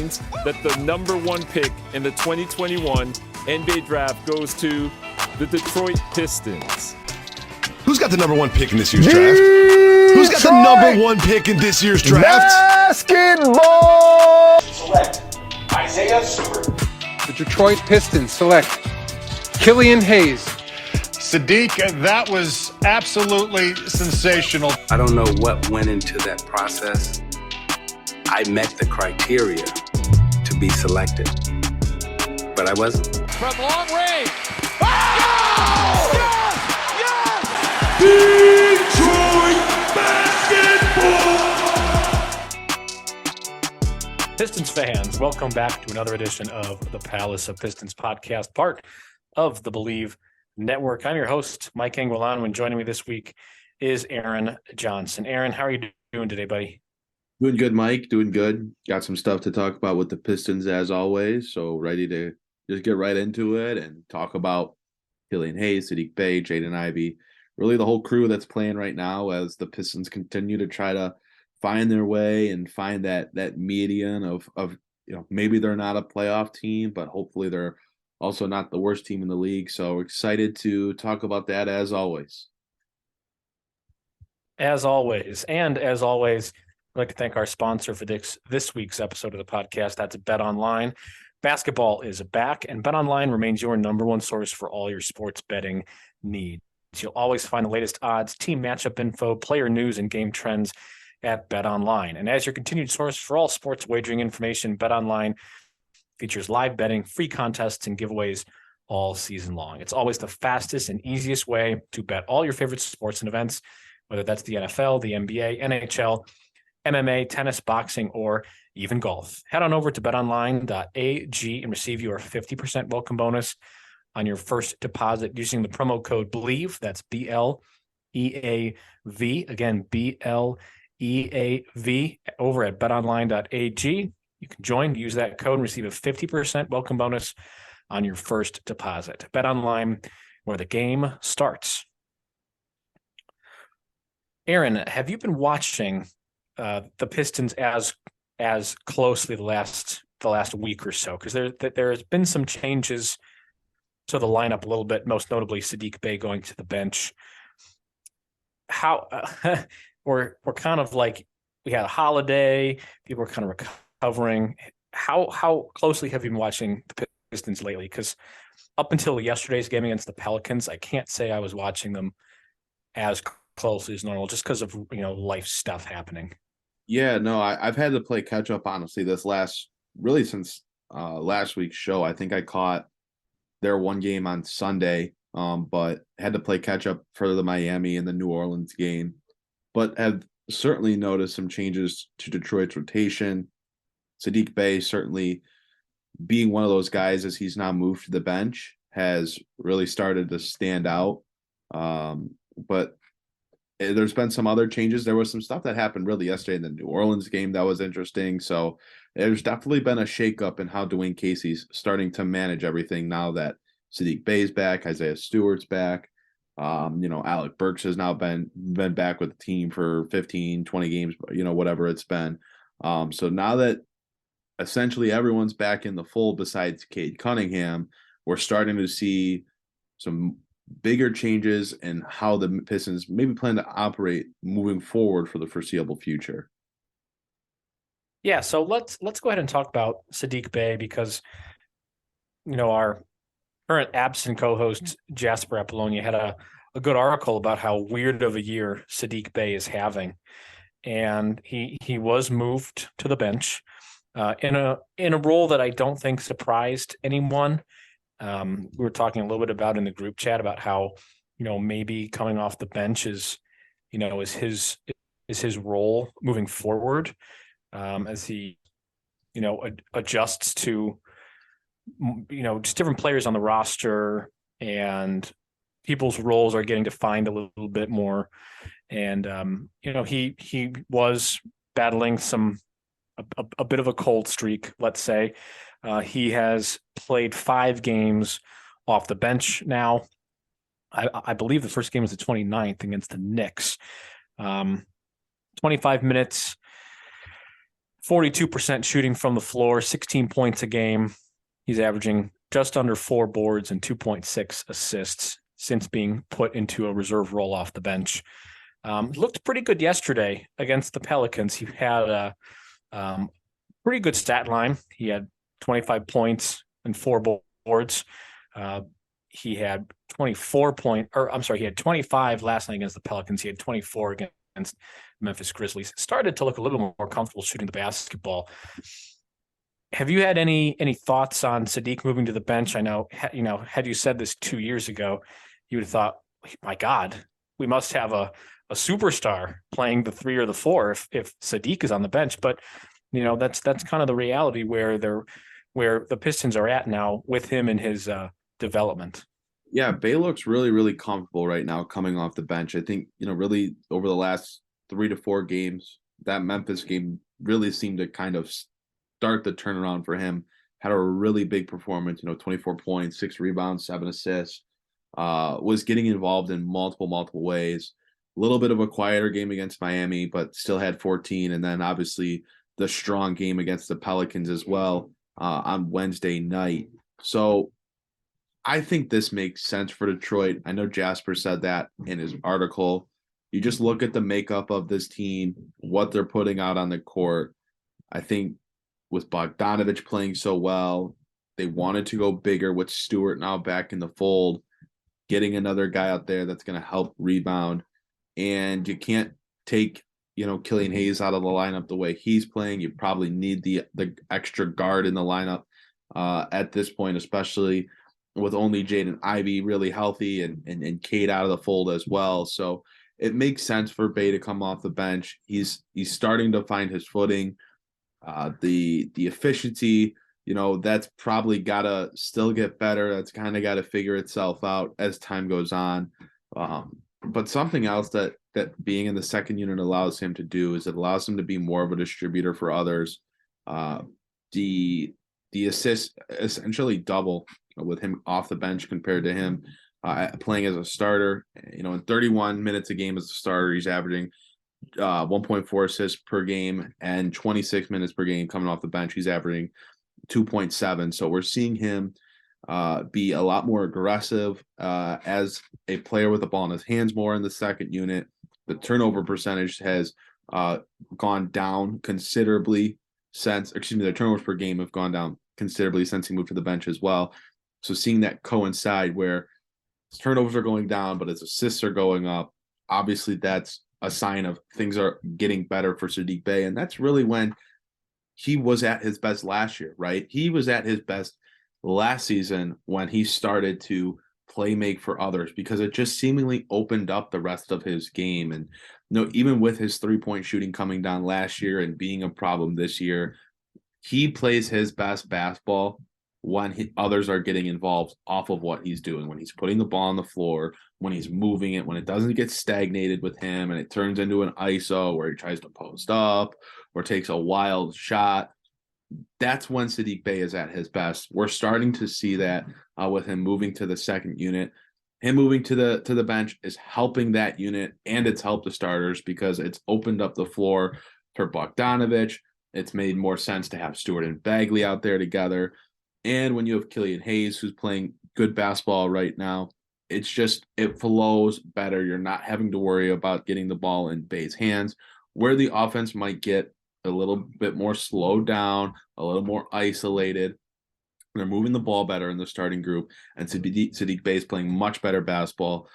means that the number one pick in the 2021 NBA draft goes to the Detroit Pistons. Who's got the number one pick in this year's draft? Who's got the number one pick in this year's draft? Basketball! Select Isaiah Stewart. The Detroit Pistons select Killian Hayes. Saddiq, that was absolutely sensational. I don't know what went into that process. I met the criteria to be selected, but I wasn't. From long range. Oh! Yes! Detroit basketball! Pistons fans, welcome back to another edition of the Palace of Pistons Podcast, part of the Believe Network. I'm your host, Mike Anguilano, and joining me this week is Aaron Johnson. Aaron, how are you doing today, buddy? Doing good, Mike. Doing good. Got some stuff to talk about with the Pistons as always. So ready to just get right into it and talk about Killian Hayes, Saddiq Bey, Jaden Ivey, really the whole crew that's playing right now as the Pistons continue to try to find their way and find that median of maybe they're not a playoff team, but hopefully they're also not the worst team in the league. So we're excited to talk about that as always. As always, I'd like to thank our sponsor for this week's episode of the podcast. That's BetOnline. Basketball is back, and BetOnline remains your number one source for all your sports betting needs. You'll always find the latest odds, team matchup info, player news, and game trends at BetOnline. And as your continued source for all sports wagering information, BetOnline features live betting, free contests, and giveaways all season long. It's always the fastest and easiest way to bet all your favorite sports and events, whether that's the NFL, the NBA, NHL, MMA, tennis, boxing, or even golf. Head on over to betonline.ag and receive your 50% welcome bonus on your first deposit using the promo code BELIEVE. That's B-L-E-A-V. Again, B-L-E-A-V over at betonline.ag. You can join, use that code, and receive a 50% welcome bonus on your first deposit. BetOnline, where the game starts. Aaron, have you been watching the Pistons as closely the last week or so? Because there has been some changes to the lineup a little bit, most notably Saddiq Bey going to the bench. How we're kind of like, we had a holiday, people were kind of recovering. How closely have you been watching the Pistons lately? Because up until yesterday's game against the Pelicans, I can't say I was watching them as closely as normal, just because of life stuff happening. Yeah, no, I've had to play catch up, honestly, since last week's show. I think I caught their one game on Sunday, but had to play catch up for the Miami and the New Orleans game. But have certainly noticed some changes to Detroit's rotation. Saddiq Bey certainly being one of those guys as he's now moved to the bench has really started to stand out. But there's been some other changes. There was some stuff that happened really yesterday in the New Orleans game that was interesting. So there's definitely been a shakeup in how Dwane Casey's starting to manage everything now that Saddiq Bey's back, Isaiah Stewart's back. Alec Burks has now been back with the team for 15, 20 games, whatever it's been. So now that essentially everyone's back in the fold besides Cade Cunningham, we're starting to see some bigger changes in how the Pistons maybe plan to operate moving forward for the foreseeable future. Yeah, so let's go ahead and talk about Saddiq Bey because our current absent co-host Jasper Apollonia had a good article about how weird of a year Saddiq Bey is having, and he was moved to the bench in a role that I don't think surprised anyone. We were talking a little bit about in the group chat about how, maybe coming off the bench is his role moving forward, as he, adjusts to, just different players on the roster and people's roles are getting defined a little bit more. And, he was battling a bit of a cold streak, let's say. He has played 5 games off the bench now. I believe the first game was the 29th against the Knicks. 25 minutes, 42% shooting from the floor, 16 points a game. He's averaging just under 4 boards and 2.6 assists since being put into a reserve role off the bench. Looked pretty good yesterday against the Pelicans. He had a pretty good stat line. He had 25 points and 4 boards. He had 25 last night against the Pelicans. He had 24 against Memphis Grizzlies. Started to look a little more comfortable shooting the basketball. Have you had any thoughts on Saddiq moving to the bench? I know, had you said this 2 years ago, you would have thought, my God, we must have a superstar playing the 3 or the 4 if Saddiq is on the bench. But that's kind of the reality where the Pistons are at now with him and his development. Yeah, Bey looks really, really comfortable right now coming off the bench. I think, really over the last 3 to 4 games, that Memphis game really seemed to kind of start the turnaround for him. Had a really big performance, 24 points, 6 rebounds, 7 assists, was getting involved in multiple ways. A little bit of a quieter game against Miami, but still had 14. And then obviously the strong game against the Pelicans as well on Wednesday night. So I think this makes sense for Detroit. I know Jasper said that in his article. You just look at the makeup of this team, what they're putting out on the court. I think with Bogdanovich playing so well, they wanted to go bigger with Stewart now back in the fold, getting another guy out there that's going to help rebound. And you can't take, Killian Hayes out of the lineup the way he's playing. You probably need the extra guard in the lineup at this point, especially with only Jaden Ivey really healthy and Cade out of the fold as well. So it makes sense for Bey to come off the bench. He's starting to find his footing. The efficiency, that's probably got to still get better. That's kind of got to figure itself out as time goes on. But something else that being in the second unit allows him to do is it allows him to be more of a distributor for others. The assists essentially double with him off the bench compared to him playing as a starter. In 31 minutes a game as a starter, he's averaging 1.4 assists per game, and 26 minutes per game coming off the bench, he's averaging 2.7. So we're seeing him be a lot more aggressive as a player with the ball in his hands more in the second unit. The turnover percentage has gone down considerably the turnovers per game have gone down considerably since he moved to the bench as well. So seeing that coincide where his turnovers are going down, but his assists are going up, obviously that's a sign of things are getting better for Saddiq Bey. And that's really when he was at his best last year, right? He was at his best last season when he started to make for others, because it just seemingly opened up the rest of his game. And even with his 3-point shooting coming down last year and being a problem this year, he plays his best basketball when others are getting involved off of what he's doing, when he's putting the ball on the floor, when he's moving it, when it doesn't get stagnated with him and it turns into an ISO where he tries to post up or takes a wild shot. That's when Saddiq Bey is at his best. We're starting to see that with him moving to the second unit. Him moving to the bench is helping that unit, and it's helped the starters because it's opened up the floor for Bogdanovich. It's made more sense to have Stewart and Bagley out there together. And when you have Killian Hayes, who's playing good basketball right now, it flows better. You're not having to worry about getting the ball in Bey's hands, where the offense might get a little bit more slowed down, a little more isolated. They're moving the ball better in the starting group, and Saddiq Bey is playing much better basketball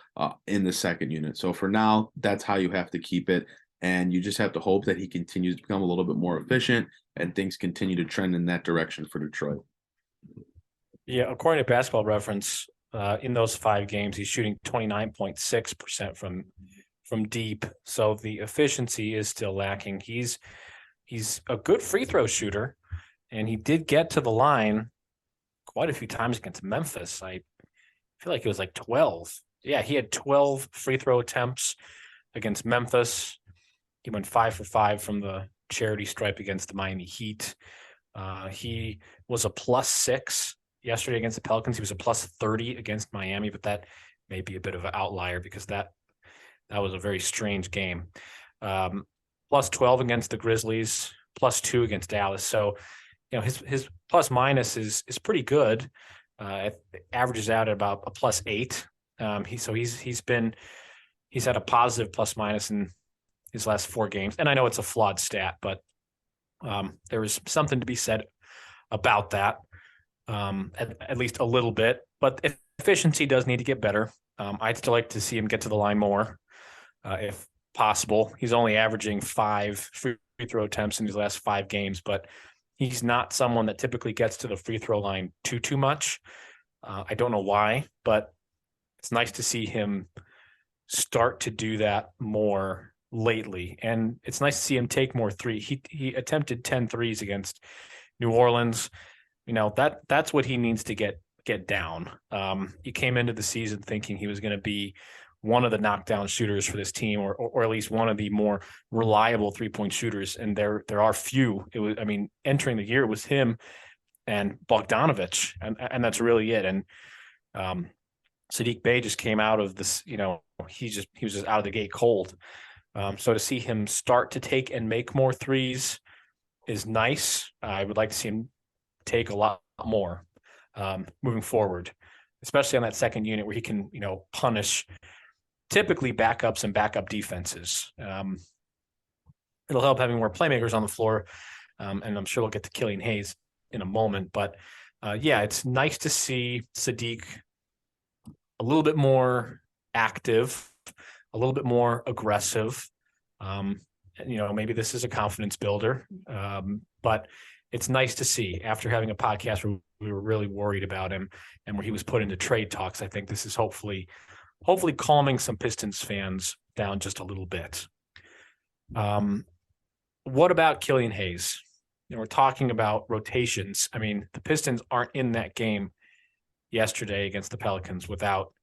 in the second unit. So for now, that's how you have to keep it, and you just have to hope that he continues to become a little bit more efficient and things continue to trend in that direction for Detroit. Yeah, according to Basketball Reference, in those 5 games, he's shooting 29.6% from deep. So the efficiency is still lacking. He's a good free throw shooter, and he did get to the line quite a few times against Memphis. I feel like it was like 12. Yeah, he had 12 free throw attempts against Memphis. He went 5 for 5 from the charity stripe against the Miami Heat. He was a +6 yesterday against the Pelicans. He was a +30 against Miami, but that may be a bit of an outlier because that was a very strange game. +12 against the Grizzlies, +2 against Dallas. So, his plus minus is pretty good. It averages out at about a +8. He's had a positive plus minus in his last 4 games. And I know it's a flawed stat, but there is something to be said about that, at least a little bit. But efficiency does need to get better. I'd still like to see him get to the line more, if possible. He's only averaging 5 free throw attempts in his last 5 games, but he's not someone that typically gets to the free throw line too much. I don't know why, but it's nice to see him start to do that more lately. And it's nice to see him take more three. He attempted 10 threes against New Orleans. That's what he needs to get down. He came into the season thinking he was going to be one of the knockdown shooters for this team, or at least one of the more reliable 3-point shooters. And there are few. Entering the year, it was him and Bogdanovic, and that's really it. And Saddiq Bey just came out of this, he was just out of the gate cold. So to see him start to take and make more threes is nice. I would like to see him take a lot more moving forward, especially on that second unit where he can, punish typically backups and backup defenses. It'll help having more playmakers on the floor, and I'm sure we'll get to Killian Hayes in a moment. But it's nice to see Saddiq a little bit more active, a little bit more aggressive. Maybe this is a confidence builder, but it's nice to see after having a podcast where we were really worried about him and where he was put into trade talks. I think this is hopefully calming some Pistons fans down just a little bit. What about Killian Hayes? We're talking about rotations. The Pistons aren't in that game yesterday against the Pelicans without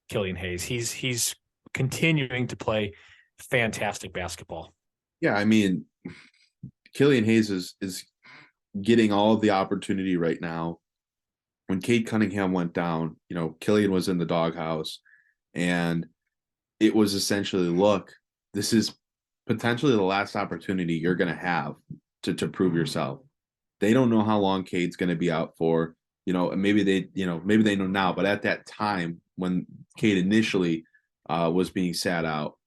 Killian Hayes. He's continuing to play fantastic basketball. Yeah, Killian Hayes is getting all of the opportunity right now. When Cade Cunningham went down, Killian was in the doghouse, and it was essentially, look, this is potentially the last opportunity you're going to have to prove yourself. They don't know how long Cade's going to be out for. Maybe they know now, but at that time when Cade initially was being sat out,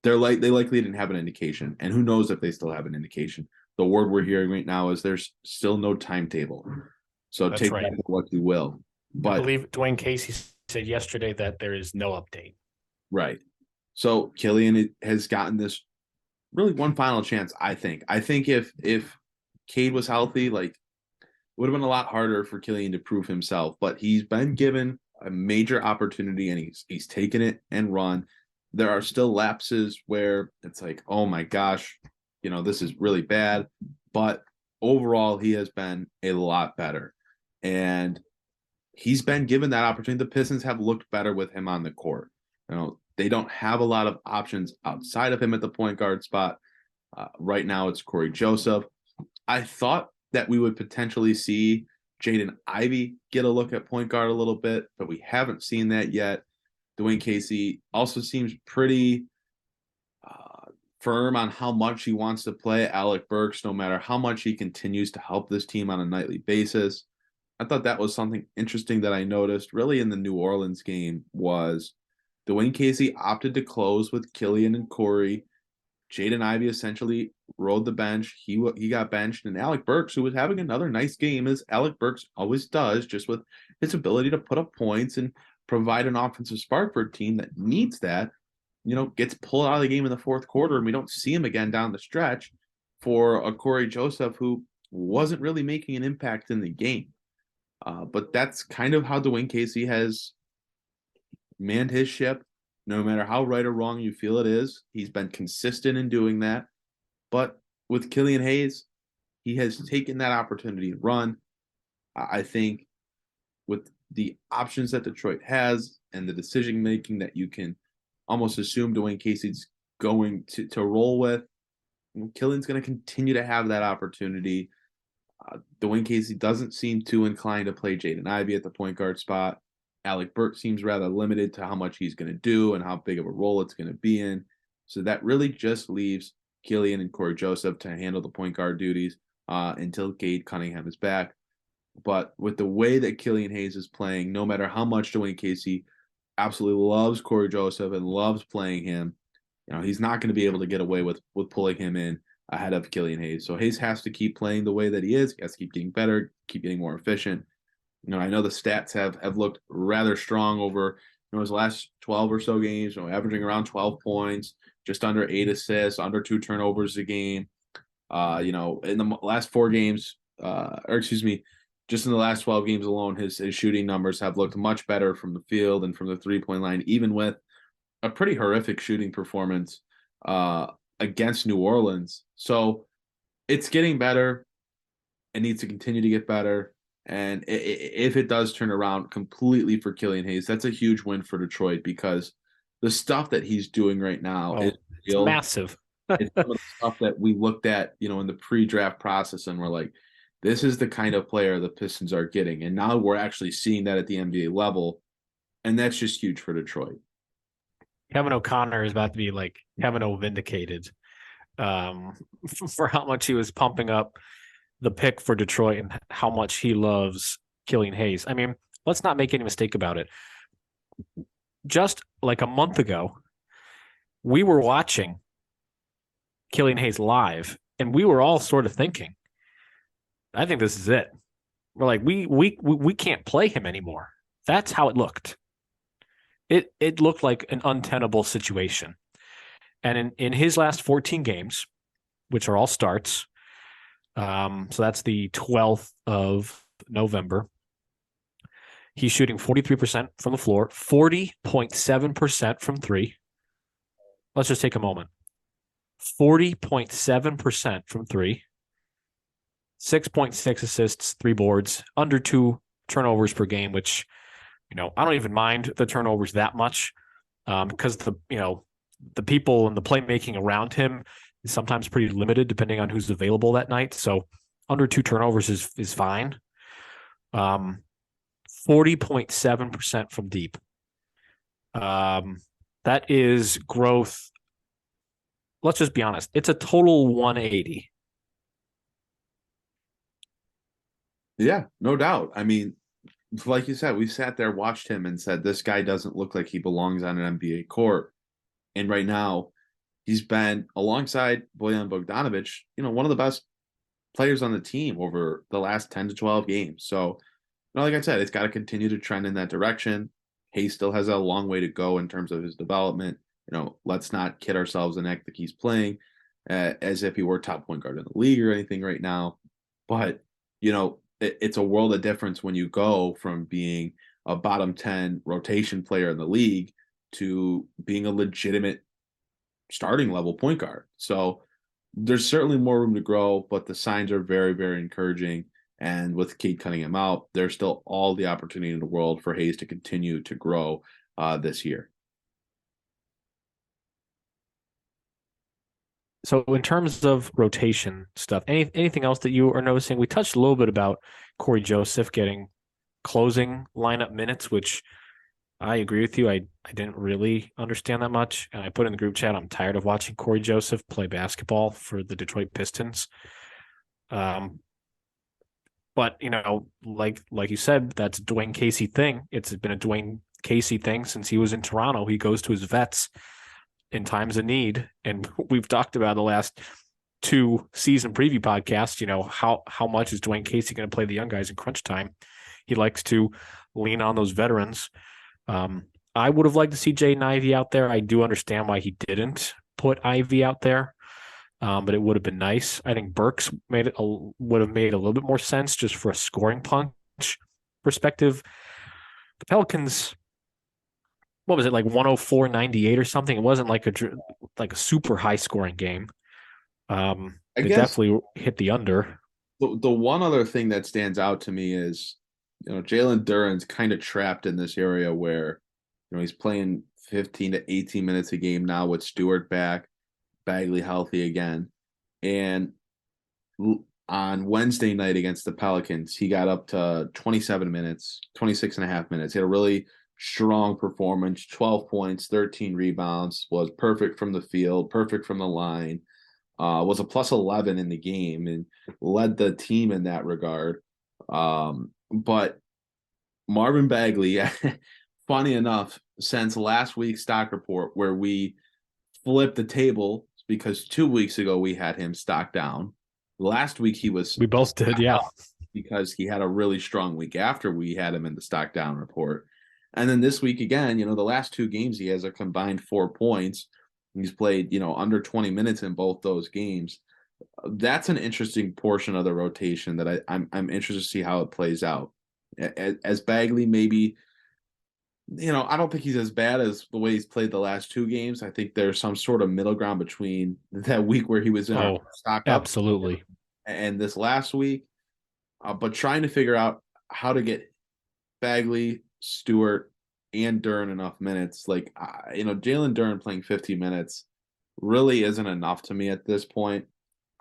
they likely didn't have an indication, and who knows if they still have an indication. The word we're hearing right now is there's still no timetable. So That's take right. that for what you will. But I believe Dwane Casey said yesterday that there is no update. Right. So Killian has gotten this really one final chance, I think. I think if Cade was healthy, it would have been a lot harder for Killian to prove himself. But he's been given a major opportunity, and he's taken it and run. There are still lapses where it's like, oh my gosh, this is really bad. But overall, he has been a lot better. And he's been given that opportunity. The Pistons have looked better with him on the court. They don't have a lot of options outside of him at the point guard spot. Right now, it's Corey Joseph. I thought that we would potentially see Jaden Ivey get a look at point guard a little bit, but we haven't seen that yet. Dwane Casey also seems pretty firm on how much he wants to play Alec Burks, no matter how much he continues to help this team on a nightly basis. I thought that was something interesting that I noticed really in the New Orleans game was Dwane Casey opted to close with Killian and Corey. Jaden Ivey essentially rode the bench. He got benched, and Alec Burks, who was having another nice game, as Alec Burks always does, just with his ability to put up points and provide an offensive spark for a team that needs that, gets pulled out of the game in the fourth quarter, and we don't see him again down the stretch for a Corey Joseph who wasn't really making an impact in the game. But that's kind of how Dwane Casey has manned his ship. No matter how right or wrong you feel it is, he's been consistent in doing that. But with Killian Hayes, he has taken that opportunity to run. I think with the options that Detroit has and the decision-making that you can almost assume Dwane Casey's going to roll with, Killian's going to continue to have that opportunity. Dwane Casey doesn't seem too inclined to play Jaden Ivey at the point guard spot. Alec Burks seems rather limited to how much he's going to do and how big of a role it's going to be in. So that really just leaves Killian and Corey Joseph to handle the point guard duties until Cade Cunningham is back. But with the way that Killian Hayes is playing, no matter how much Dwane Casey absolutely loves Corey Joseph and loves playing him, he's not going to be able to get away with pulling him in ahead of Killian Hayes. So Hayes has to keep playing the way that he is. He has to keep getting better, keep getting more efficient. I know the stats have looked rather strong over his last 12 or so games, averaging around 12 points, just under 8 assists, under 2 turnovers a game. In the last 4 games, just in the last 12 games alone, his shooting numbers have looked much better from the field and from the three-point line, even with a pretty horrific shooting performance against New Orleans. So it's getting better. It needs to continue to get better. And if it does turn around completely for Killian Hayes, that's a huge win for Detroit, because the stuff that he's doing right now is real. Massive. It's some of the stuff that we looked at, in the pre-draft process, and we're like, this is the kind of player the Pistons are getting. And now we're actually seeing that at the NBA level. And that's just huge for Detroit. Kevin O'Connor is about to be like Kevin O vindicated for how much he was pumping up the pick for Detroit and how much he loves Killian Hayes. I mean, let's not make any mistake about it. Just like a month ago, we were watching Killian Hayes live, and we were all sort of thinking, I think this is it. We're like, we can't play him anymore. That's how it looked. It looked like an untenable situation. And in his last 14 games, which are all starts, so that's the 12th of November, he's shooting 43% from the floor, 40.7% from 3. Let's just take a moment. 40.7% from 3. 6.6 assists, 3 boards, under 2 turnovers per game, which, I don't even mind the turnovers that much, because the people and the playmaking around him is sometimes pretty limited depending on who's available that night. So under 2 turnovers is fine. 40.7% from deep. That is growth. Let's just be honest. It's a total 180. Yeah, no doubt. I mean, like you said, we sat there, watched him, and said, this guy doesn't look like he belongs on an NBA court. And right now, he's been, alongside Bojan Bogdanovic, one of the best players on the team over the last 10 to 12 games. So, like I said, it's got to continue to trend in that direction. Hayes still has a long way to go in terms of his development. Let's not kid ourselves and act like he's playing as if he were top point guard in the league or anything right now. But, it's a world of difference when you go from being a bottom 10 rotation player in the league to being a legitimate starting level point guard. So there's certainly more room to grow, but the signs are very, very encouraging. And with Cade Cunningham out, there's still all the opportunity in the world for Hayes to continue to grow this year. So in terms of rotation stuff, anything else that you are noticing? We touched a little bit about Corey Joseph getting closing lineup minutes, which I agree with you. I didn't really understand that much. And I put in the group chat, I'm tired of watching Corey Joseph play basketball for the Detroit Pistons. But, like you said, that's a Dwane Casey thing. It's been a Dwane Casey thing since he was in Toronto. He goes to his vets in times of need. And we've talked about the last 2 season preview podcasts, how much is Dwane Casey going to play the young guys in crunch time? He likes to lean on those veterans. I would have liked to see Jaden Ivey out there. I do understand why he didn't put Ivey out there, but it would have been nice. I think Burks would have made a little bit more sense just for a scoring punch perspective. The Pelicans, what was it, like 104-98 or something? It wasn't like a super high scoring game. They definitely hit the under. The one other thing that stands out to me is, Jalen Duren's kind of trapped in this area where, he's playing 15 to 18 minutes a game now with Stewart back, Bagley healthy again. And on Wednesday night against the Pelicans, he got up to 27 minutes, 26 and a half minutes. He had a really strong performance, 12 points, 13 rebounds, was perfect from the field, perfect from the line. was a plus 11 in the game and led the team in that regard. But Marvin Bagley, funny enough, since last week's stock report where we flipped the table because 2 weeks ago we had him stock down. Last week we both did, yeah, because he had a really strong week after we had him in the stock down report. And then this week again, the last 2 games he has a combined 4 points. He's played, under 20 minutes in both those games. That's an interesting portion of the rotation that I'm interested to see how it plays out. As Bagley, maybe, I don't think he's as bad as the way he's played the last 2 games. I think there's some sort of middle ground between that week where he was in our stock up absolutely and this last week. But trying to figure out how to get Bagley, Stewart, and Duren enough minutes. Like, Jalen Duren playing 50 minutes really isn't enough to me at this point.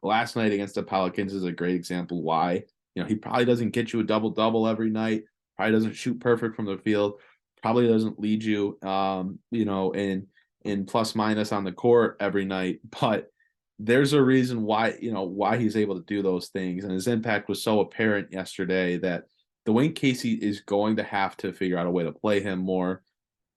Last night against the Pelicans is a great example why. He probably doesn't get you a double-double every night, probably doesn't shoot perfect from the field, probably doesn't lead you, in plus minus on the court every night. But there's a reason why he's able to do those things. And his impact was so apparent yesterday that Dwane Casey is going to have to figure out a way to play him more.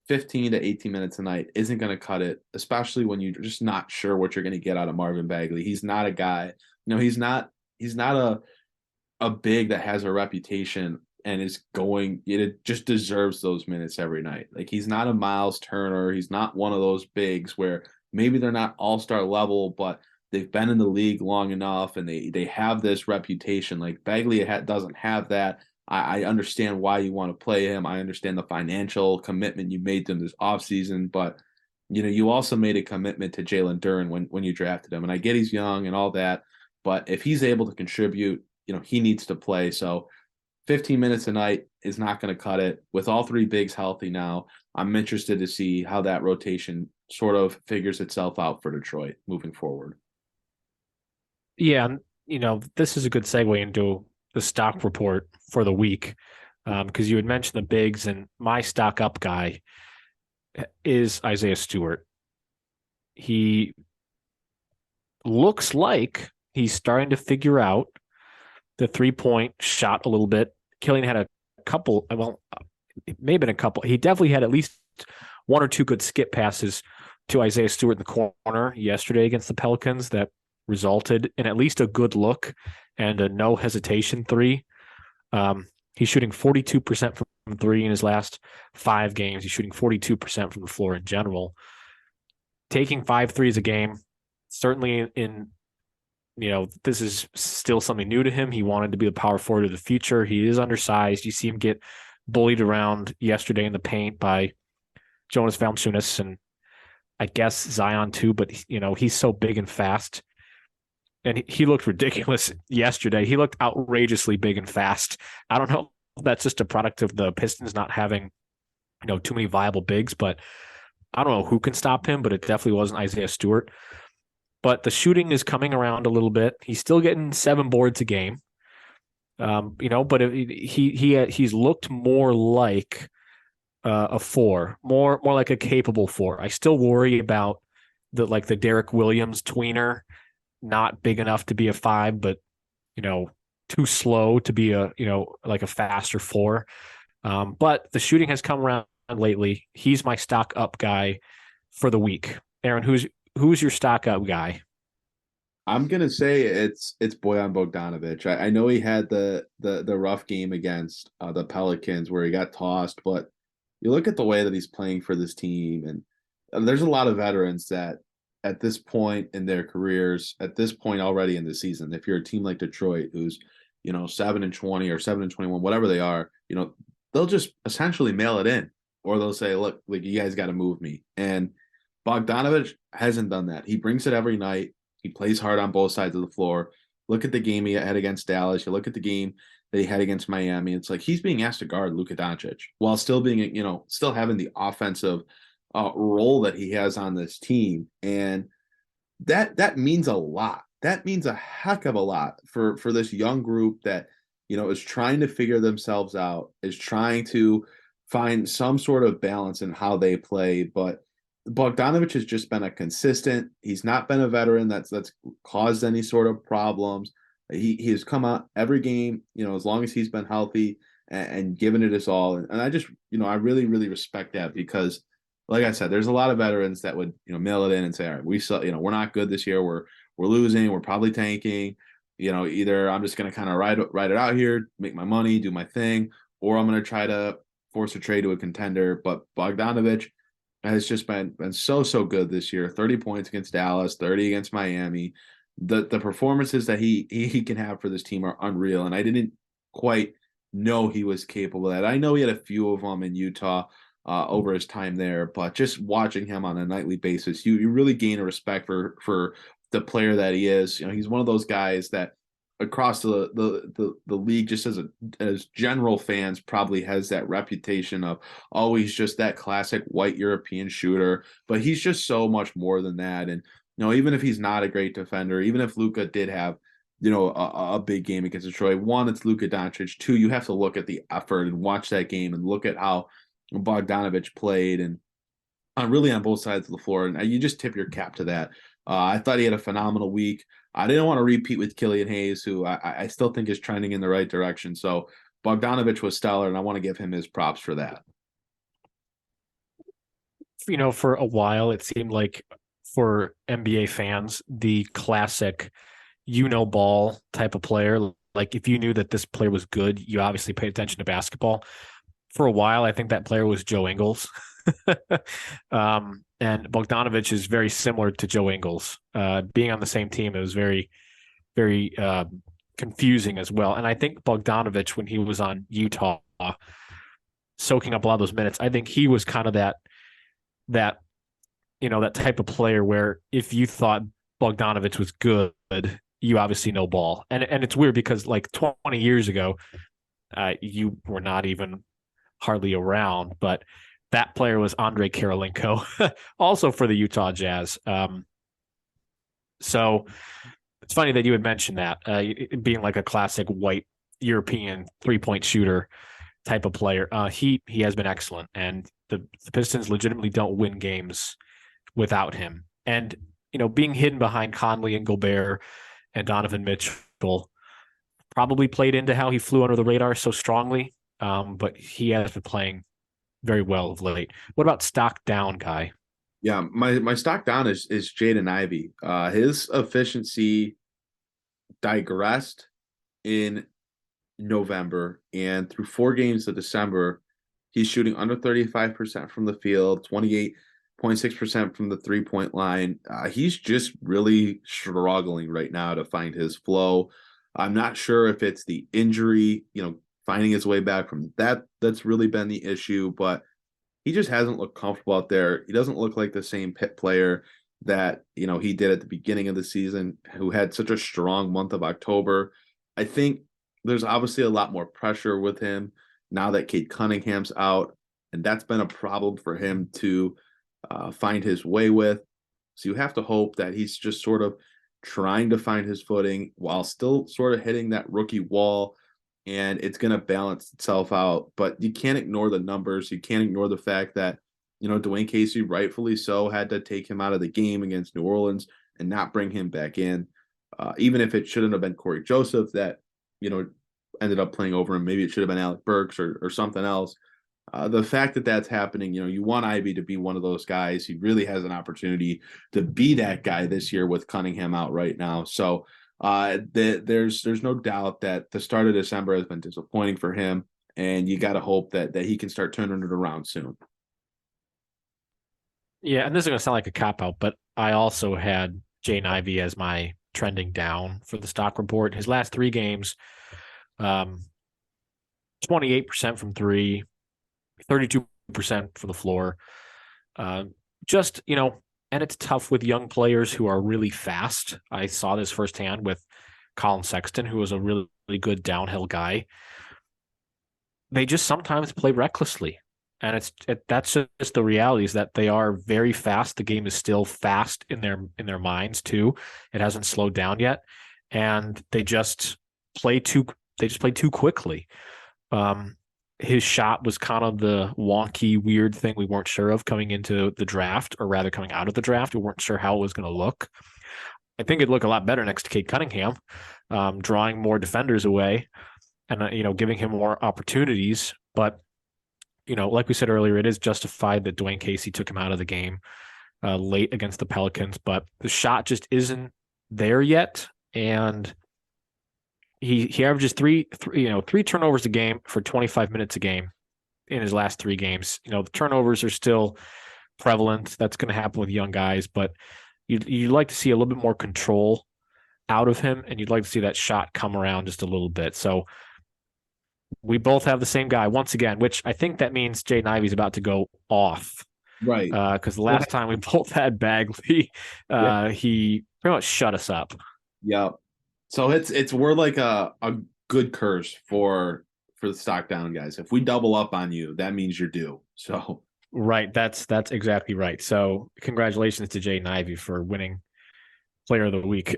15 to 18 minutes a night isn't going to cut it, especially when you're just not sure what you're going to get out of Marvin Bagley. He's not a guy, he's not a big that has a reputation and it just deserves those minutes every night. Like, he's not a Miles Turner. He's not one of those bigs where maybe they're not all-star level, but they've been in the league long enough and they have this reputation. Like, Bagley doesn't have that. I understand why you want to play him. I understand the financial commitment you made to him this offseason, but you also made a commitment to Jalen Duren when you drafted him. And I get he's young and all that, but if he's able to contribute, he needs to play. So 15 minutes a night is not going to cut it. With all 3 bigs healthy now, I'm interested to see how that rotation sort of figures itself out for Detroit moving forward. Yeah, this is a good segue into the stock report for the week, because you had mentioned the bigs, and my stock up guy is Isaiah Stewart. He looks like he's starting to figure out the 3-point shot a little bit. Killian had a couple, it may have been a couple. He definitely had at least 1 or 2 good skip passes to Isaiah Stewart in the corner yesterday against the Pelicans that resulted in at least a good look and a no hesitation 3. He's shooting 42% from 3 in his last 5 games. He's shooting 42% from the floor in general. Taking 5 threes a game, certainly this is still something new to him. He wanted to be the power forward of the future. He is undersized. You see him get bullied around yesterday in the paint by Jonas Valanciunas and I guess Zion too, but he's so big and fast. And he looked ridiculous yesterday. He looked outrageously big and fast. I don't know if that's just a product of the Pistons not having, too many viable bigs, but I don't know who can stop him, but it definitely wasn't Isaiah Stewart. But the shooting is coming around a little bit. He's still getting 7 boards a game, but he's looked more like a 4, more like a capable 4. I still worry about the Derek Williams tweener. Not big enough to be a 5, but, too slow to be a faster 4. But the shooting has come around lately. He's my stock up guy for the week. Aaron, who's your stock up guy? I'm gonna say it's Bojan Bogdanovic. I know he had the rough game against the Pelicans where he got tossed, but you look at the way that he's playing for this team, and there's a lot of veterans that at this point in their careers, at this point already in the season, if you're a team like Detroit, who's 7-20 or 7-21, whatever they are, they'll just essentially mail it in, or they'll say, "Look, you guys got to move me." And Bogdanovic hasn't done that. He brings it every night. He plays hard on both sides of the floor. Look at the game he had against Dallas. You look at the game that he had against Miami. It's like he's being asked to guard Luka Doncic while still being, still having the offensive role that he has on this team. And that means a lot. That means a heck of a lot for this young group that, is trying to figure themselves out, is trying to find some sort of balance in how they play. But Bogdanovich has just been a consistent. He's not been a veteran that's caused any sort of problems. He has come out every game, as long as he's been healthy and given it his all. And I just, I really, really respect that because, like I said, there's a lot of veterans that would, mail it in and say, all right, we're not good this year. We're losing. We're probably tanking. Either I'm just going to kind of ride it out here, make my money, do my thing, or I'm going to try to force a trade to a contender. But Bogdanovich has just been so good this year. 30 points against Dallas, 30 against Miami. The performances that he can have for this team are unreal, and I didn't quite know he was capable of that. I know he had a few of them in Utah over his time there, but just watching him on a nightly basis, you really gain a respect for the player that he is. He's one of those guys that across the league, just as general fans, probably has that reputation of always just that classic white European shooter, but he's just so much more than that. And even if he's not a great defender, even if Luka did have a big game against Detroit, one, it's Luka Doncic. Two, you have to look at the effort and watch that game and look at how Bogdanovich played and really on both sides of the floor, and you just tip your cap to that. I thought he had a phenomenal week. I didn't want to repeat with Killian Hayes, who I still think is trending in the right direction. So Bogdanovich was stellar, and I want to give him his props for that. For a while, it seemed like for NBA fans, the classic, ball type of player, like if you knew that this player was good, you obviously paid attention to basketball. For a while, I think that player was Joe Ingles. And Bogdanovich is very similar to Joe Ingles. Being on the same team, it was very, very confusing as well. And I think Bogdanovich, when he was on Utah, soaking up a lot of those minutes, I think he was kind of that type of player where if you thought Bogdanovich was good, you obviously know ball. And it's weird because like 20 years ago, you were not even hardly around, but that player was Andre Karolinko, also for the Utah Jazz. So it's funny that you had mentioned that, being like a classic white European three-point shooter type of player. He has been excellent, and the Pistons legitimately don't win games without him. And, being hidden behind Conley and Gobert and Donovan Mitchell probably played into how he flew under the radar so strongly, but he has been playing very well of late. What about stock down guy? Yeah, my stock down is Jaden Ivey. His efficiency digressed in November, and through 4 games of December, he's shooting under 35% from the field, 28.6% from the 3-point line. He's just really struggling right now to find his flow. I'm not sure if it's the injury, finding his way back from that's really been the issue, but he just hasn't looked comfortable out there. He doesn't look like the same Pitt player that, he did at the beginning of the season, who had such a strong month of October. I think there's obviously a lot more pressure with him now that Cade Cunningham's out, and that's been a problem for him to find his way with. So you have to hope that he's just sort of trying to find his footing while still sort of hitting that rookie wall, and it's going to balance itself out. But you can't ignore the numbers. You can't ignore the fact that, Dwane Casey, rightfully so, had to take him out of the game against New Orleans and not bring him back in. Even if it shouldn't have been Corey Joseph that, ended up playing over him. Maybe it should have been Alec Burks or something else. The fact that that's happening, you want Ivy to be one of those guys. He really has an opportunity to be that guy this year with Cunningham out right now. So there's no doubt that the start of December has been disappointing for him, and you got to hope that he can start turning it around soon. Yeah, and this is going to sound like a cop-out, but I also had Jaden Ivey as my trending down for the stock report. His last 3 games, 28% from 3, 32% from the floor. And it's tough with young players who are really fast. I saw this firsthand with Colin Sexton, who was a really, really good downhill guy. They just sometimes play recklessly. And that's just the reality, is that they are very fast. The game is still fast in their minds too. It hasn't slowed down yet. And they just play too quickly. his shot was kind of the wonky, weird thing we weren't sure of coming into the draft, or rather coming out of the draft. We weren't sure how it was going to look. I think it'd look a lot better next to Cade Cunningham, drawing more defenders away and, giving him more opportunities. But, like we said earlier, it is justified that Dwane Casey took him out of the game late against the Pelicans, but the shot just isn't there yet. And he averages three turnovers a game for 25 minutes a game in his last 3 games. The turnovers are still prevalent. That's going to happen with young guys, but you'd like to see a little bit more control out of him, and you'd like to see that shot come around just a little bit. So we both have the same guy once again, which I think that means Jaden Ivey's about to go off. Right. Because the last time we both had Bagley, he pretty much shut us up. Yeah. So we're like a good curse for the stock down guys. If we double up on you, that means you're due. So right, that's exactly right. So congratulations to Jaden Ivey for winning Player of the Week.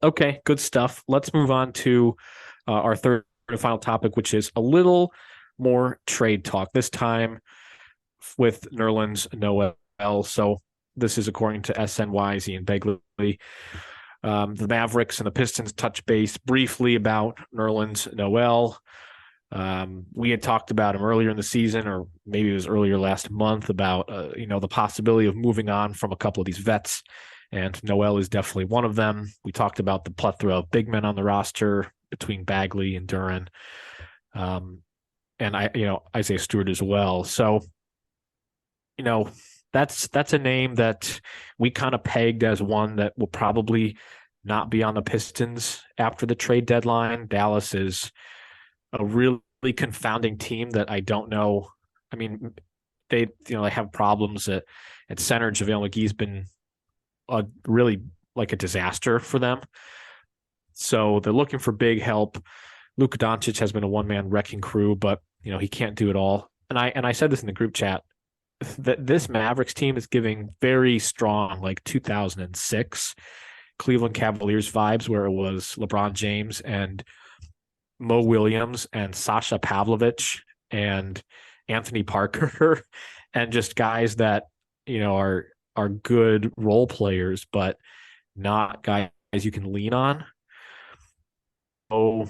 Okay, good stuff. Let's move on to our third and final topic, which is a little more trade talk. This time with Nerlens Noel. So this is according to SNY's Ian Begley. The Mavericks and the Pistons touch base briefly about Nerlens Noel. We had talked about him earlier in the season, or maybe it was earlier last month, about the possibility of moving on from a couple of these vets, and Noel is definitely one of them. We talked about the plethora of big men on the roster between Bagley and Duren, and Isaiah Stewart as well. So, that's a name that we kind of pegged as one that will probably not be on the Pistons after the trade deadline. Dallas is a really confounding team that I don't know. I mean, they have problems at center. JaVale McGee's been really like a disaster for them. So they're looking for big help. Luka Doncic has been a one-man wrecking crew, but he can't do it all. And I said this in the group chat, that this Mavericks team is giving very strong, like 2006 Cleveland Cavaliers vibes, where it was LeBron James and Mo Williams and Sasha Pavlovich and Anthony Parker and just guys that, are good role players, but not guys you can lean on. So,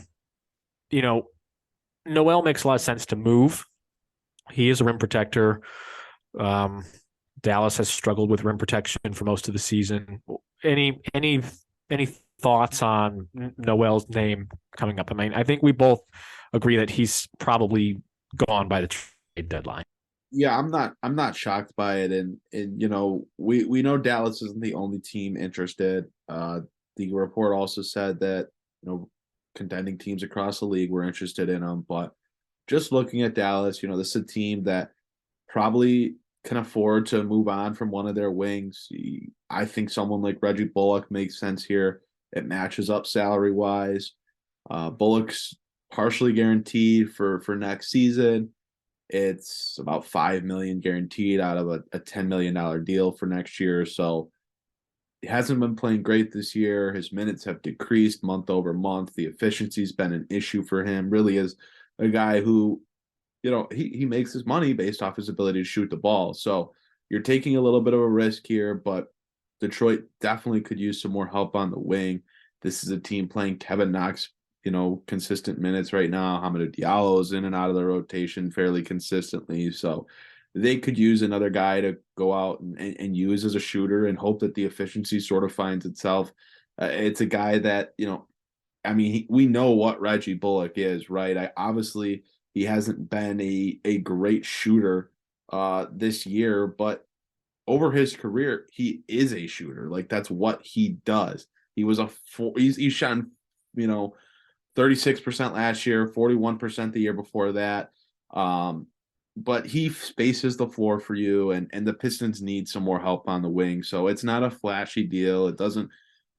Noel makes a lot of sense to move. He is a rim protector. Dallas has struggled with rim protection for most of the season. Any thoughts on Noel's name coming up? I mean, I think we both agree that he's probably gone by the trade deadline. Yeah, I'm not shocked by it, and we know Dallas isn't the only team interested. The report also said that contending teams across the league were interested in him, but just looking at Dallas, this is a team that probably can afford to move on from one of their wings. I think someone like Reggie Bullock makes sense here. It matches up salary wise. Bullock's partially guaranteed for next season. It's about $5 million guaranteed out of a $10 million deal for next year. So he hasn't been playing great this year. His minutes have decreased month over month. The efficiency's been an issue for him. Really is a guy who, he makes his money based off his ability to shoot the ball. So you're taking a little bit of a risk here, but Detroit definitely could use some more help on the wing. This is a team playing Kevin Knox, consistent minutes right now. Hamidou Diallo is in and out of the rotation fairly consistently. So they could use another guy to go out and use as a shooter and hope that the efficiency sort of finds itself. It's a guy that, we know what Reggie Bullock is, right? Obviously, he hasn't been a great shooter this year, but over his career, he is a shooter. Like, that's what he does. He was he's shot, 36% last year, 41% the year before that. But he spaces the floor for you, and the Pistons need some more help on the wing. So it's not a flashy deal. It doesn't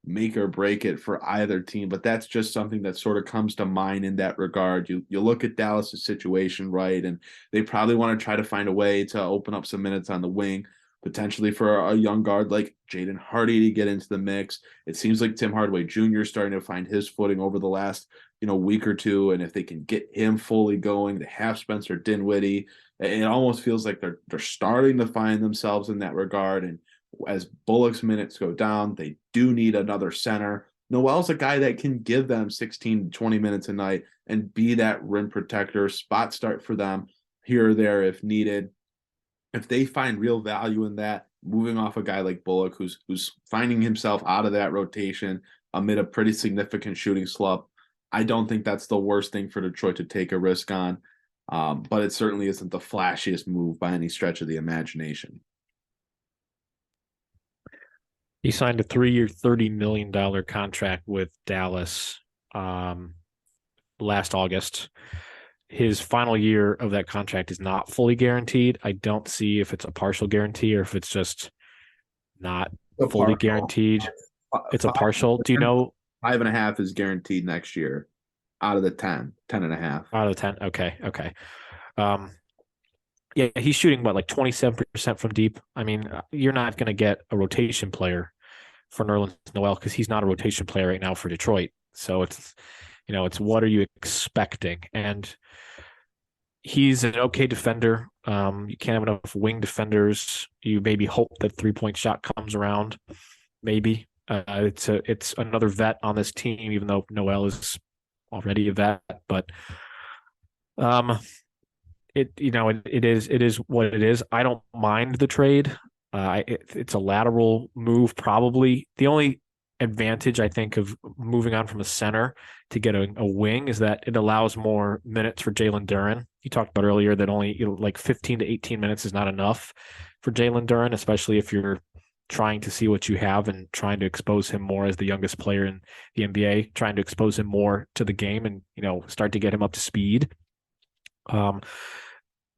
make or break it for either team, but that's just something that sort of comes to mind in that regard. You look at Dallas's situation, right, and they probably want to try to find a way to open up some minutes on the wing, potentially for a young guard like Jaden Hardy to get into the mix. It seems like Tim Hardaway Jr. is starting to find his footing over the last week or two, and if they can get him fully going, they have Spencer Dinwiddie. It almost feels like they're starting to find themselves in that regard. And as Bullock's minutes go down, they do need another center. Noel's a guy that can give them 16 to 20 minutes a night and be that rim protector, spot start for them here or there if needed. If they find real value in that, moving off a guy like Bullock, who's finding himself out of that rotation amid a pretty significant shooting slump, I don't think that's the worst thing for Detroit to take a risk on. But it certainly isn't the flashiest move by any stretch of the imagination. He signed a 3-year, $30 million contract with Dallas last August. His final year of that contract is not fully guaranteed. I don't see if it's a partial guarantee or if it's just not fully guaranteed. It's a partial. Do you know? 5.5 is guaranteed next year out of the 10.5. Out of the 10. Okay. Yeah, he's shooting like 27% from deep. I mean, you're not going to get a rotation player for Nerlens Noel because he's not a rotation player right now for Detroit. So it's what are you expecting? And he's an okay defender. You can't have enough wing defenders. You maybe hope that 3-point shot comes around. Maybe it's another vet on this team, even though Noel is already a vet. But it is what it is. I don't mind the trade. It's a lateral move, probably. The only advantage I think of moving on from a center to get a wing is that it allows more minutes for Jalen Duren. You talked about earlier that only 15 to 18 minutes is not enough for Jalen Duren, especially if you're trying to see what you have and trying to expose him more as the youngest player in the NBA, trying to expose him more to the game and start to get him up to speed.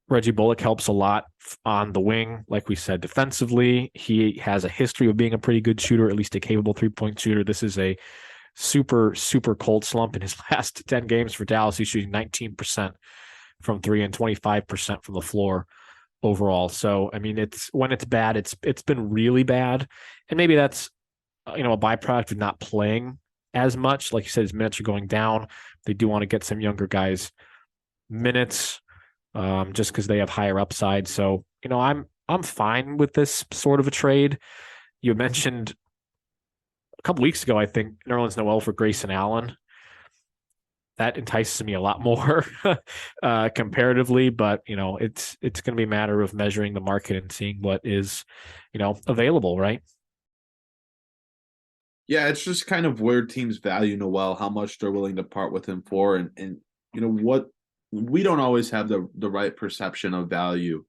Reggie Bullock helps a lot on the wing. Like we said, defensively, he has a history of being a pretty good shooter, at least a capable 3-point shooter. This is a super, super cold slump in his last 10 games for Dallas. He's shooting 19% from three and 25% from the floor overall. So, I mean, when it's bad, it's been really bad. And maybe that's, a byproduct of not playing as much. Like you said, his minutes are going down. They do want to get some younger guys minutes. Just because they have higher upside. So, I'm fine with this sort of a trade. You mentioned a couple weeks ago, I think, Nerlens Noel for Grayson Allen. That entices me a lot more comparatively, but it's going to be a matter of measuring the market and seeing what is, available, right? Yeah, it's just kind of where teams value Noel, how much they're willing to part with him for, and what. We don't always have the right perception of value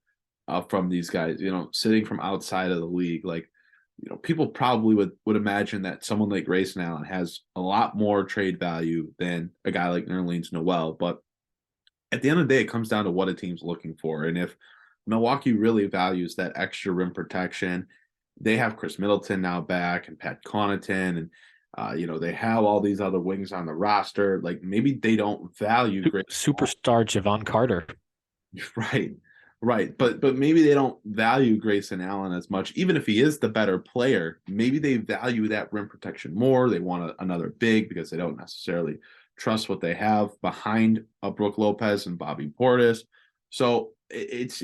from these guys, sitting from outside of the league. Like, people probably would imagine that someone like Grayson Allen has a lot more trade value than a guy like Nerlens Noel. But at the end of the day, it comes down to what a team's looking for. And if Milwaukee really values that extra rim protection, they have Chris Middleton now back and Pat Connaughton and they have all these other wings on the roster. Like, maybe they don't value great superstar Javon Carter. Right. But maybe they don't value Grayson Allen as much, even if he is the better player. Maybe they value that rim protection more. They want another big because they don't necessarily trust what they have behind Brook Lopez and Bobby Portis. So it's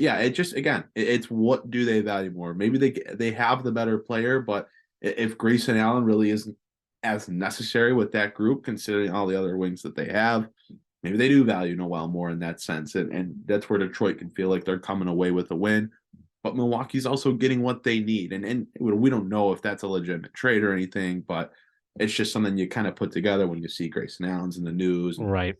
what do they value more? Maybe they have the better player, but if Grayson Allen really isn't as necessary with that group, considering all the other wings that they have, maybe they do value Noel more in that sense. And that's where Detroit can feel like they're coming away with a win. But Milwaukee's also getting what they need. And we don't know if that's a legitimate trade or anything, but it's just something you kind of put together when you see Grayson Allen's in the news. Right.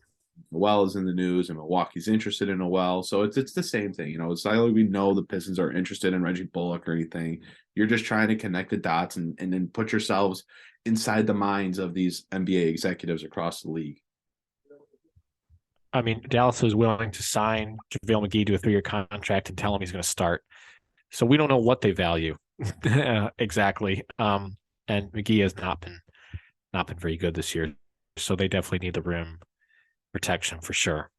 Noel is in the news and Milwaukee's interested in Noel. So it's the same thing. It's not like we know the Pistons are interested in Reggie Bullock or anything. You're just trying to connect the dots and then put yourselves inside the minds of these NBA executives across the league. I mean, Dallas was willing to sign JaVale McGee to a 3-year contract and tell him he's going to start. So we don't know what they value exactly. And McGee has not been very good this year. So they definitely need the rim protection for sure.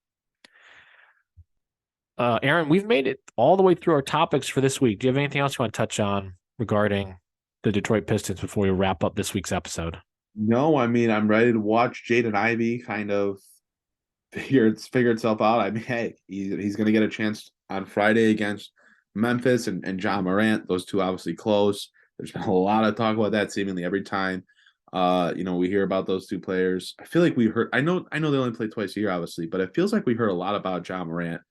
Aaron, we've made it all the way through our topics for this week. Do you have anything else you want to touch on regarding the Detroit Pistons before we wrap up this week's episode? No, I mean, I'm ready to watch Jaden Ivey kind of figure itself out. I mean, hey, he's going to get a chance on Friday against Memphis and John Morant. Those two obviously close. There's been a lot of talk about that seemingly every time. We hear about those two players. I feel like we heard. I know they only play twice a year, obviously, but it feels like we heard a lot about John Morant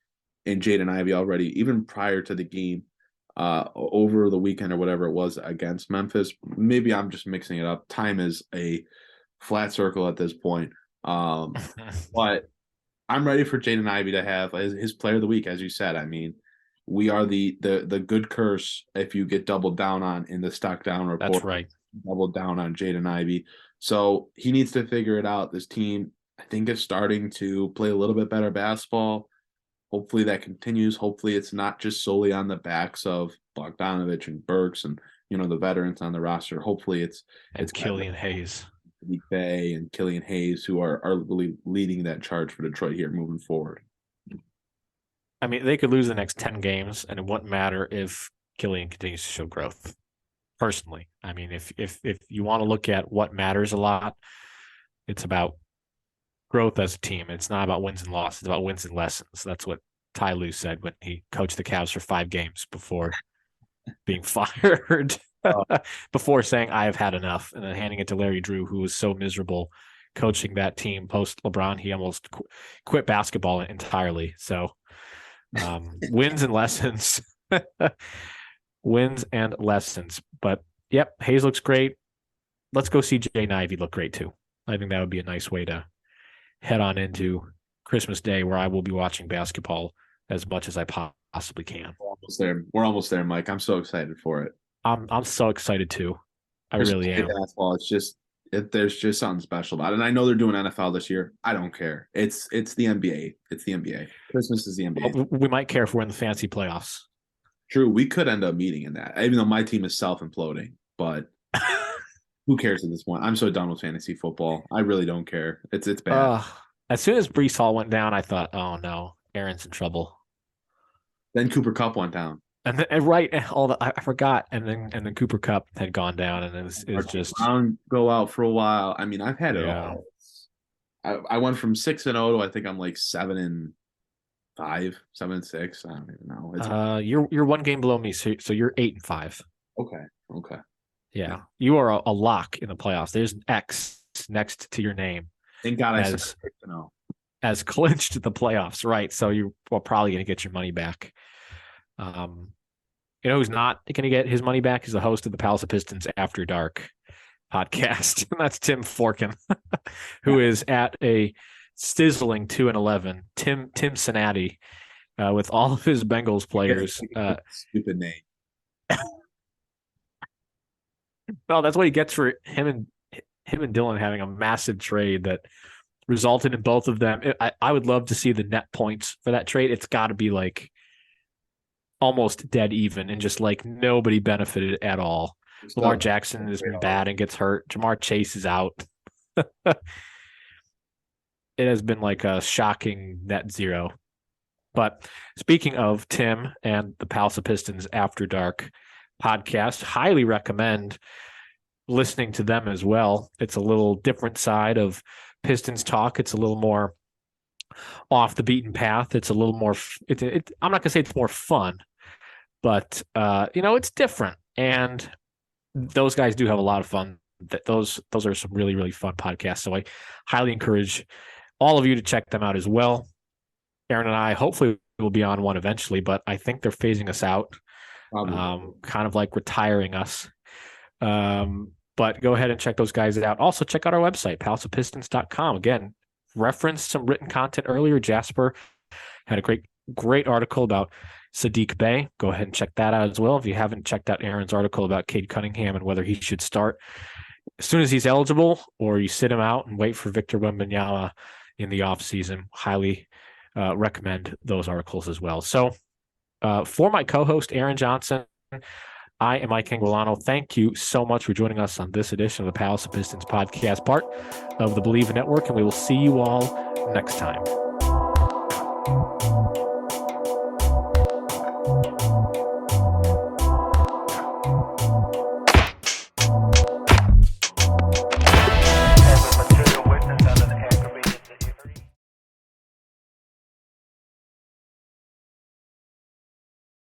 and Jaden Ivey already, even prior to the game, over the weekend or whatever it was against Memphis. Maybe I'm just mixing it up. Time is a flat circle at this point. But I'm ready for Jaden Ivey to have his player of the week, as you said. I mean, we are the good curse if you get doubled down on in the stock down report. That's right. Doubled down on Jaden Ivey. So he needs to figure it out. This team, I think, is starting to play a little bit better basketball. Hopefully that continues. Hopefully it's not just solely on the backs of Bogdanovich and Burks and, the veterans on the roster. Hopefully it's Killian Hayes. Saddiq Bey and Killian Hayes who are really leading that charge for Detroit here moving forward. I mean, they could lose the next 10 games, and it wouldn't matter if Killian continues to show growth. Personally, I mean, if you want to look at what matters a lot, it's about growth as a team. It's not about wins and losses. It's about wins and lessons. That's what Ty Lue said when he coached the Cavs for 5 games before being fired, before saying, I have had enough, and then handing it to Larry Drew, who was so miserable coaching that team post LeBron. He almost quit basketball entirely. So wins and lessons. Wins and lessons. But, yep, Hayes looks great. Let's go see Jaden Ivey look great, too. I think that would be a nice way to head on into Christmas Day, where I will be watching basketball as much as I possibly can. We're almost there, Mike. I'm so excited for it. I'm so excited, too. I really am. Basketball, there's just something special about it. And I know they're doing NFL this year. I don't care. It's the NBA. It's the NBA. Christmas is the NBA. Well, we might care if we're in the fantasy playoffs. True, we could end up meeting in that, even though my team is self-imploding. But who cares at this point? I'm so done with fantasy football. I really don't care. It's bad. As soon as Breece Hall went down, I thought, oh no, Aaron's in trouble. Then Cooper Kupp went down, I forgot, and then Cooper Kupp had gone down, and it was just go out for a while. I mean, I've had it all. I went from 6-0 to I think I'm like 7-5, 7-6. I don't even know. You're one game below me, so you're 8-5. Okay. Yeah, you are a lock in the playoffs. There's an X next to your name. Thank God as clinched the playoffs, right? So you are probably going to get your money back. Who's not going to get his money back is the host of the Palace of Pistons After Dark podcast, and that's Tim Forkin, who is at a sizzling 2-11. Tim Cincinnati, with all of his Bengals players. Stupid name. No, that's what he gets for him and Dylan having a massive trade that resulted in both of them. I would love to see the net points for that trade. It's got to be like almost dead even, and just like nobody benefited at all. Lamar Jackson has been bad and gets hurt. Jamar Chase is out. It has been like a shocking net zero. But speaking of Tim and the Palace of Pistons After Dark podcast, highly recommend listening to them as well. It's a little different side of Pistons talk. It's a little more off the beaten path. It's a little more I'm not gonna say it's more fun, but it's different, and those guys do have a lot of fun. Those are some really, really fun podcasts, so I highly encourage all of you to check them out as well. Aaron and I hopefully will be on one eventually, but I think they're phasing us out. Kind of like retiring us. But go ahead and check those guys out. Also, check out our website, palaceofpistons.com. Again, referenced some written content earlier. Jasper had a great article about Saddiq Bey. Go ahead and check that out as well. If you haven't checked out Aaron's article about Cade Cunningham and whether he should start as soon as he's eligible, or you sit him out and wait for Victor Wembanyama in the offseason, highly recommend those articles as well. So, for my co-host, Aaron Johnson, I am Mike Anguilano. Thank you so much for joining us on this edition of the Palace of Pistons podcast, part of the Believe Network, and we will see you all next time.